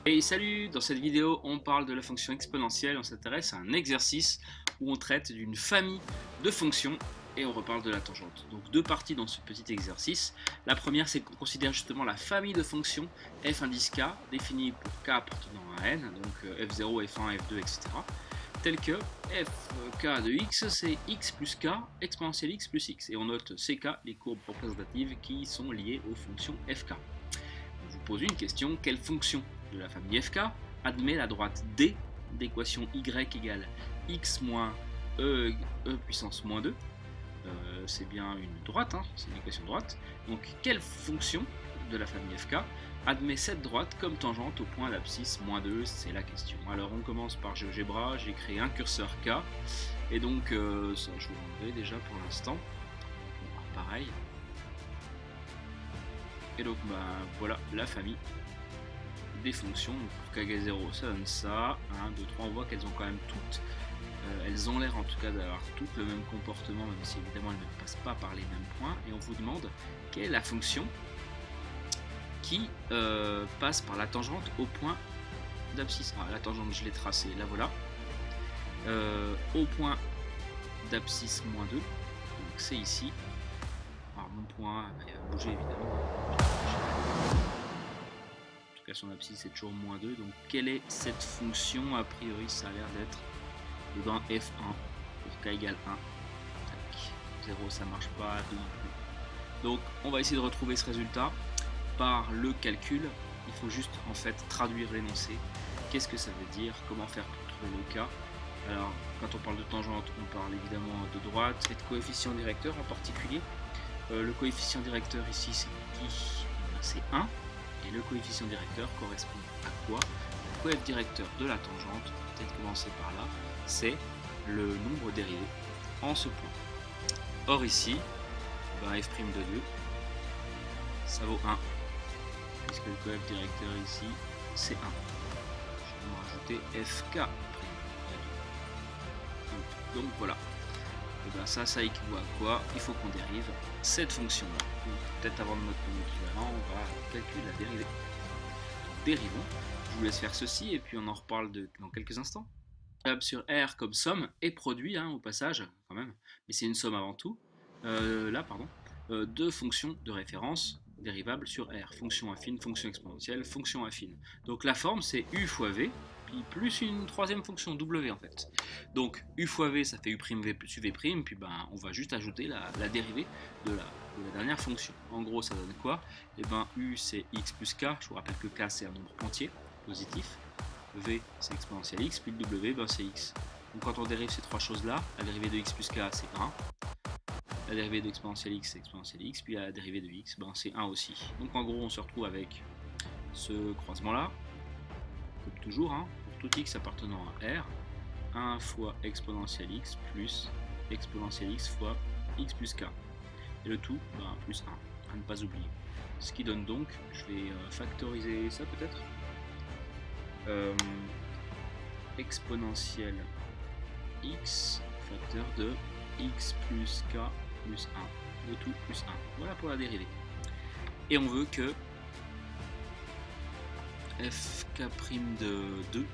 Et salut, dans cette vidéo on parle de la fonction exponentielle, on s'intéresse à un exercice où on traite d'une famille de fonctions et on reparle de la tangente. Donc deux parties dans ce petit exercice. La première c'est qu'on considère justement la famille de fonctions f indice k définie pour k appartenant à n, donc f0, f1, f2, etc. Tel que fk de x c'est x plus k exponentielle x plus x. Et on note ck, les courbes représentatives qui sont liées aux fonctions fk. Je vous pose une question, quelle fonction de la famille fk admet la droite d d'équation y égale x moins e puissance moins 2, c'est bien une droite, hein, c'est une équation droite. Donc quelle fonction de la famille fk admet cette droite comme tangente au point d'abscisse moins 2, c'est la question. Alors on commence par GeoGebra, j'ai créé un curseur k, et donc ça je vous l'enlever déjà pour l'instant, pareil. Et donc voilà la famille des fonctions. Donc, pour k égale 0 ça donne ça, 1, 2, 3, on voit qu'elles ont quand même toutes, elles ont l'air en tout cas d'avoir toutes le même comportement, même si évidemment elles ne passent pas par les mêmes points, et on vous demande quelle est la fonction qui passe par la tangente au point d'abscisse. Ah, la tangente je l'ai tracée, la voilà, au point d'abscisse moins 2, donc c'est ici. Alors mon point il va bouger évidemment, en tout cas son abscisse c'est toujours moins 2, donc quelle est cette fonction? A priori ça a l'air d'être dans f1 pour k égale 1. Tac. 0 ça marche pas, 2 non plus. Donc on va essayer de retrouver ce résultat par le calcul. Il faut juste en fait traduire l'énoncé. Qu'est-ce que ça veut dire? Comment faire pour trouver le k? Alors quand on parle de tangente on parle évidemment de droite et de coefficient directeur en particulier. Le coefficient directeur ici c'est qui? C'est 1, et le coefficient directeur correspond à quoi? Le coefficient directeur de la tangente, peut-être commencer par là, c'est le nombre dérivé en ce point. Or ici, f' de 2, ça vaut 1, puisque le coefficient directeur ici c'est 1. Je vais rajouter fk'. Donc voilà. Et ça équivaut à quoi? Il faut qu'on dérive cette fonction là. Peut-être avant de mettre l'équivalent, on va calculer la dérivée. Donc dérivons. Je vous laisse faire ceci et puis on en reparle dans quelques instants. Sur R comme somme et produit, hein, au passage quand même, mais c'est une somme avant tout. Deux fonctions de référence dérivables sur R, fonction affine, fonction exponentielle, fonction affine. Donc la forme c'est U fois V, puis plus une troisième fonction W en fait. Donc U fois V ça fait U' V plus UV', puis on va juste ajouter la dérivée de la dernière fonction. En gros ça donne quoi? Et U c'est x plus k, je vous rappelle que k c'est un nombre entier, positif. V c'est exponentielle x, puis le W c'est x. Donc quand on dérive ces trois choses là, la dérivée de x plus k c'est 1, la dérivée de exponentielle x c'est exponentielle x, puis la dérivée de x c'est 1 aussi. Donc en gros on se retrouve avec ce croisement là, comme toujours, hein, pour tout x appartenant à R, 1 fois exponentielle x plus exponentielle x fois x plus k. Et le tout plus 1, à ne pas oublier. Ce qui donne donc, je vais factoriser ça peut-être, exponentielle x facteur de x plus k plus 1, le tout plus 1. Voilà pour la dérivée. Et on veut que fk' de 2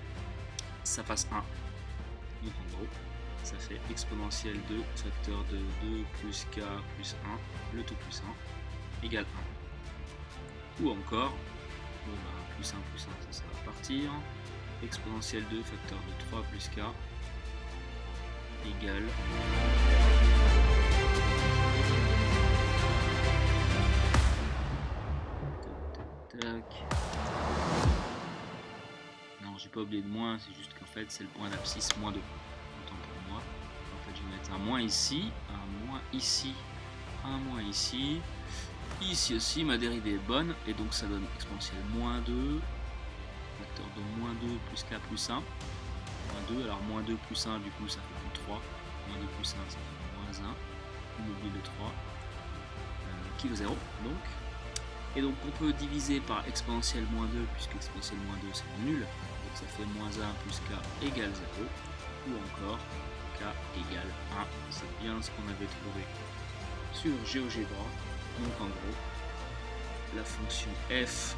ça fasse 1. Donc en gros ça fait exponentielle 2 facteur de 2 plus k plus 1, le tout plus 1 égale 1. Ou encore plus 1 plus 1 ça va partir, exponentielle 2 facteur de 3 plus k égale non j'ai pas oublié de moins, c'est juste qu'en fait c'est le point d'abscisse moins 2. Autant pour moi. En fait je vais mettre un moins ici, un moins ici, un moins ici. Ici aussi ma dérivée est bonne et donc ça donne exponentielle moins 2 facteur de moins 2 plus k plus 1 moins 2, alors moins 2 plus 1 du coup ça fait plus 3, moins 2 plus 1 ça fait moins 1, on oublie le 3 qui vaut 0 donc. Et donc on peut diviser par exponentielle moins 2 puisque exponentielle moins 2 c'est nul, donc ça fait moins 1 plus k égale 0, ou encore k égale 1, c'est bien ce qu'on avait trouvé sur GeoGebra. Donc en gros, la fonction f1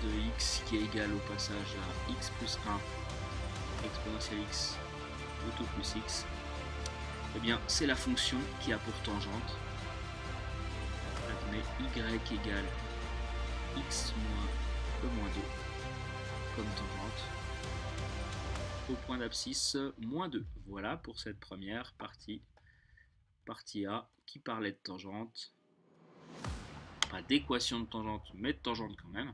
de x qui est égale au passage à x plus 1 exponentielle x de tout plus x, eh bien c'est la fonction qui a pour tangente, admet y égale x moins e moins 2 comme tangente au point d'abscisse moins 2. Voilà pour cette première partie, partie A, qui parlait de tangente, pas d'équation de tangente, mais de tangente quand même.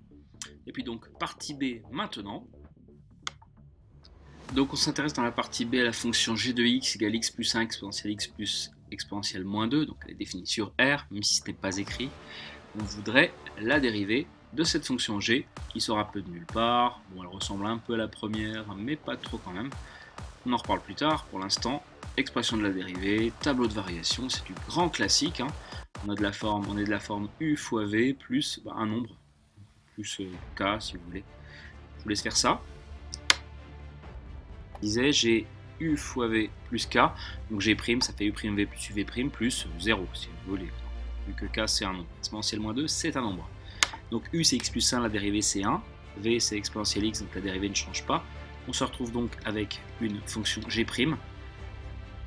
Et puis donc partie B maintenant. Donc on s'intéresse dans la partie B à la fonction g de x égale x plus 1 exponentielle x plus exponentielle moins 2, donc elle est définie sur R, même si ce n'est pas écrit. On voudrait la dérivée de cette fonction g, qui sort un peu de nulle part. Bon, elle ressemble un peu à la première, mais pas trop quand même. On en reparle plus tard. Pour l'instant, expression de la dérivée, tableau de variation, c'est du grand classique. Hein. On est de la forme u fois v plus un nombre, plus k si vous voulez. Je vous laisse faire ça. Je disais, j'ai u fois v plus k, donc g', ça fait u' v plus uv' plus 0 si vous voulez. Vu que k c'est un nombre. Exponentielle moins 2, c'est un nombre. Donc u c'est x plus 1, la dérivée c'est 1. V c'est exponentielle x, donc la dérivée ne change pas. On se retrouve donc avec une fonction g',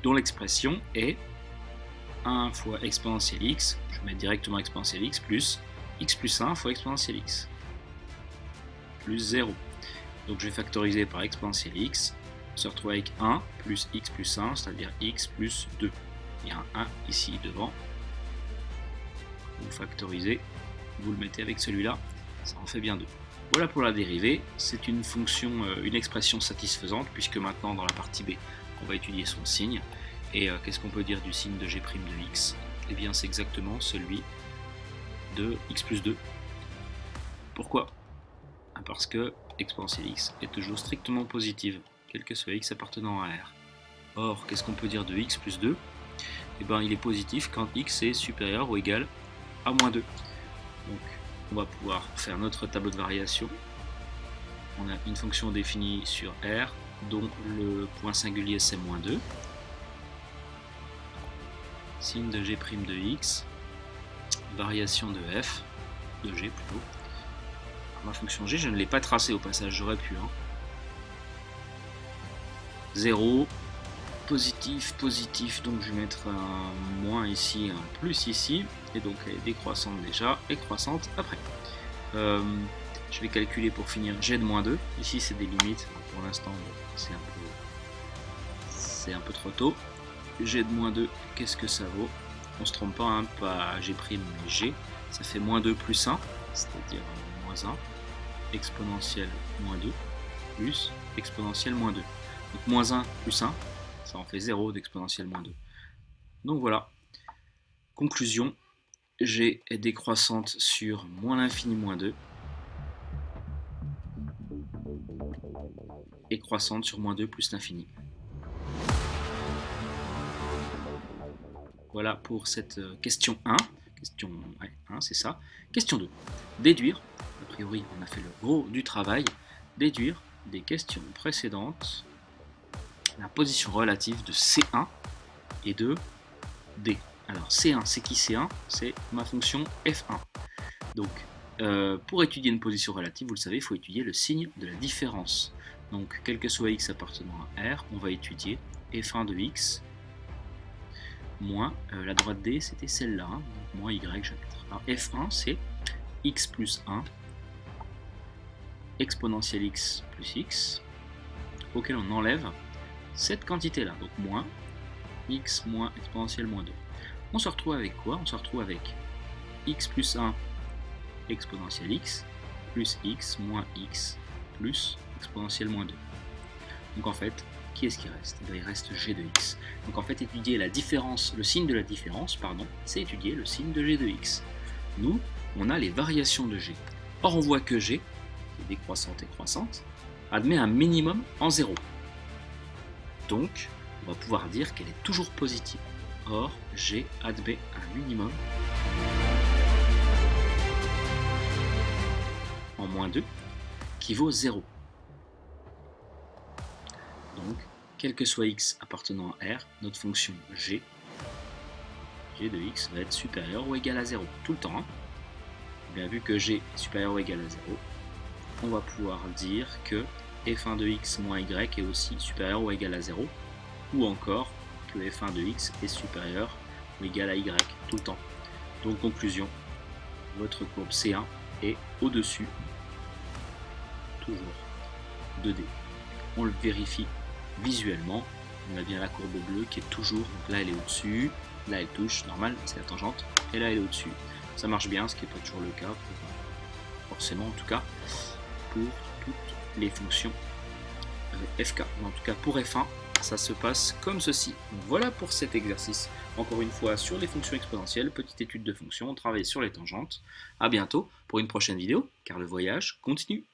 dont l'expression est 1 fois exponentielle x, je vais mettre directement exponentielle x, plus 1 fois exponentielle x, plus 0. Donc je vais factoriser par exponentielle x, on se retrouve avec 1 plus x plus 1, c'est-à-dire x plus 2. Il y a un 1 ici devant. Vous factorisez, vous le mettez avec celui-là, ça en fait bien 2. Voilà pour la dérivée, c'est une fonction, une expression satisfaisante, puisque maintenant dans la partie B, on va étudier son signe. Et qu'est-ce qu'on peut dire du signe de g' de x? Eh bien c'est exactement celui de x plus 2. Pourquoi? Parce que exponentielle x est toujours strictement positive, quel que soit x appartenant à R. Or, qu'est-ce qu'on peut dire de x plus 2? Eh bien il est positif quand x est supérieur ou égal à moins 2. Donc on va pouvoir faire notre tableau de variation. On a une fonction définie sur R dont le point singulier c'est moins 2. Signe de g' de x, variation de f, de g plutôt. Ma fonction g, je ne l'ai pas tracée au passage, j'aurais pu. 0, positif, positif, donc je vais mettre un moins ici, un plus ici, et donc elle est décroissante déjà, et croissante après. Je vais calculer pour finir g de moins 2, ici c'est des limites, pour l'instant c'est un peu trop tôt. G de moins 2, qu'est-ce que ça vaut? On se trompe pas, pas g', mais g, ça fait moins 2 plus 1, c'est-à-dire moins 1, exponentielle moins 2, plus exponentielle moins 2. Donc moins 1 plus 1, ça en fait 0 d'exponentielle moins 2. Donc voilà. Conclusion, g est décroissante sur moins l'infini moins 2, et croissante sur moins 2 plus l'infini. Voilà pour cette question 1. Question 1, c'est ça. Question 2. Déduire, a priori on a fait le gros du travail, déduire des questions précédentes la position relative de C1 et de D. Alors C1, c'est qui C1? C'est ma fonction F1. Donc pour étudier une position relative, vous le savez, il faut étudier le signe de la différence. Donc quel que soit x appartenant à R, on va étudier F1 de x moins la droite D, c'était celle-là, donc moins y, je vais mettre. Alors F1, c'est x plus 1 exponentielle x plus x, auquel on enlève cette quantité-là, donc moins x moins exponentielle moins 2. On se retrouve avec quoi? On se retrouve avec x plus 1 exponentielle x plus x moins x plus exponentielle moins 2. Donc en fait, qui est-ce qui reste? Il reste g de x. Donc en fait, étudier la différence, le signe de la différence, pardon, c'est étudier le signe de g de x. Nous, on a les variations de g. Or, on voit que g, qui est décroissante et croissante, admet un minimum en 0. Donc, on va pouvoir dire qu'elle est toujours positive. Or, g admet un minimum en moins 2, qui vaut 0. Donc, quel que soit x appartenant à R, notre fonction g g de x va être supérieur ou égal à 0, tout le temps. Hein. Bien, vu que g est supérieur ou égal à 0, on va pouvoir dire que f1 de x moins y est aussi supérieur ou égal à 0, ou encore que f1 de x est supérieur ou égal à y, tout le temps. Donc conclusion, votre courbe C1 est au-dessus, toujours, de D. On le vérifie visuellement. On a bien la courbe bleue qui est toujours, donc là elle est au-dessus, là elle touche, normal, c'est la tangente, et là elle est au-dessus. Ça marche bien, ce qui n'est pas toujours le cas, forcément en tout cas, pour toutes les fonctions FK. En tout cas pour F1, ça se passe comme ceci. Donc voilà pour cet exercice. Encore une fois sur les fonctions exponentielles, petite étude de fonctions, on travaille sur les tangentes. A bientôt pour une prochaine vidéo, car le voyage continue.